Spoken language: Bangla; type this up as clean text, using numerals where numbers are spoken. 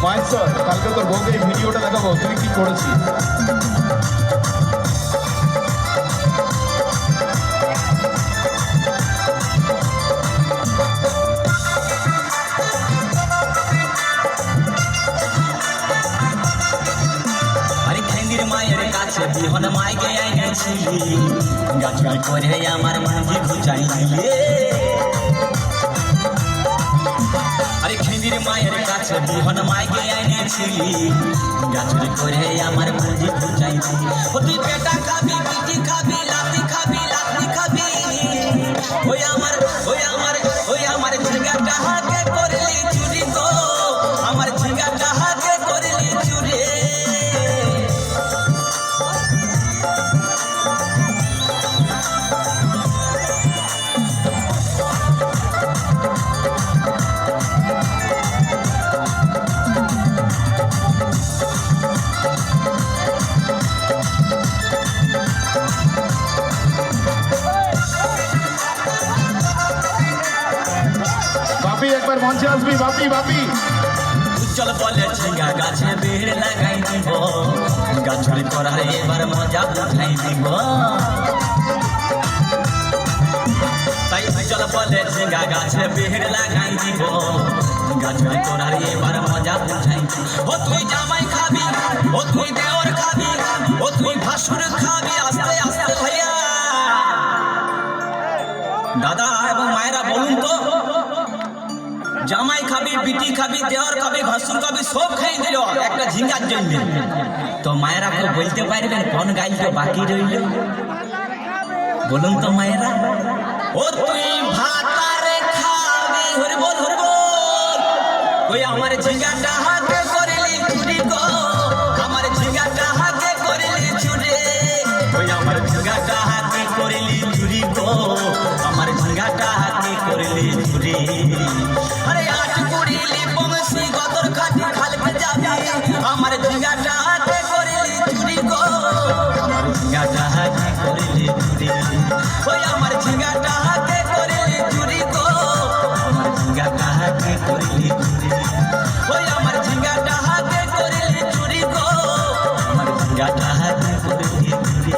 মাইক স্যার, কালকে তোর বউকে এই ভিডিওটা দেখাবো তুই কি করেছিস। আরে খেন্দির মায়ের কাছে বিহন মাইকে আইনেছিলি, গাছুরি করে আমার মুখে ঘুচাই দিলে। আরে খেন্দির মায়ের কাছে বিহন মাইকে আইনেছিলি, গাছুরি করে আমার মুখে ঘুচাই দিলি। ও তুই পেটা খাবি, পিটি খাবি, লাতি খাবি, লাতি খাবি। ওই আমার ঝিঙ্গাটা হাতে করলি চুরি গো, আমার ঝিঙ্গাটা হাতে করলি চুরি। বাপি একবার মঞ্চে আসবি, বাপি বাপি। উজ্জ্বল বলে ঝিঙ্গা গাছে বেড় লাগাই দিব, গাছুরি করার এবার মজা উঠাই দিব। তাই উজ্জ্বল বলে ঝিঙ্গা গাছে বেড় লাগাই দিব, গাছুরি করার এবার মজা উঠাই দিব। ও তুই জামাই খাবি, ও তুই দেওর খাবি, ও তুই ভাসুর খাবি। আস্তে আস্তে ভাইয়া দাদা এবং মায়েরা বলুন তো, জামাই খাবি, বিটি খাবি, দেওয়ার খাবি, ভাসুর খাবি, সব খাই দিল একটা ঝিঙ্গার জন্য। তো মায়েরা কেউ বলতে পারবেন কোন গাইলটা বাকি রইল? বলুন তো মায়েরা। ও তুই ভাতারে খাবি, হরে বল হরে বল। ওই আমার ঝিঙ্গাটা হাতে করলি চুরি গো, আমার ঝিঙ্গাটা হাতে করলি চুরি। ওই আমার ঝিঙ্গাটা হাতে করলি চুরি গো, আমার ঝিঙ্গাটা হাতে করলি চুরি। আরে আট করিলি বংশী গদর খাটি খালকে যাবি, আমার ঝিঙ্গাটা হাতে করলি চুরি গো, আমার ঝিঙ্গাটা হাতে করলি চুরি। ওই আমার ঝিঙ্গাটা হাতে করলি চুরি গো, আমার ঝিঙ্গাটা হাতে করলি চুরি। ওই আমার ঝিঙ্গাটা হাতে করলি চুরি গো, আমার ঝিঙ্গাটা হাতে করলি চুরি।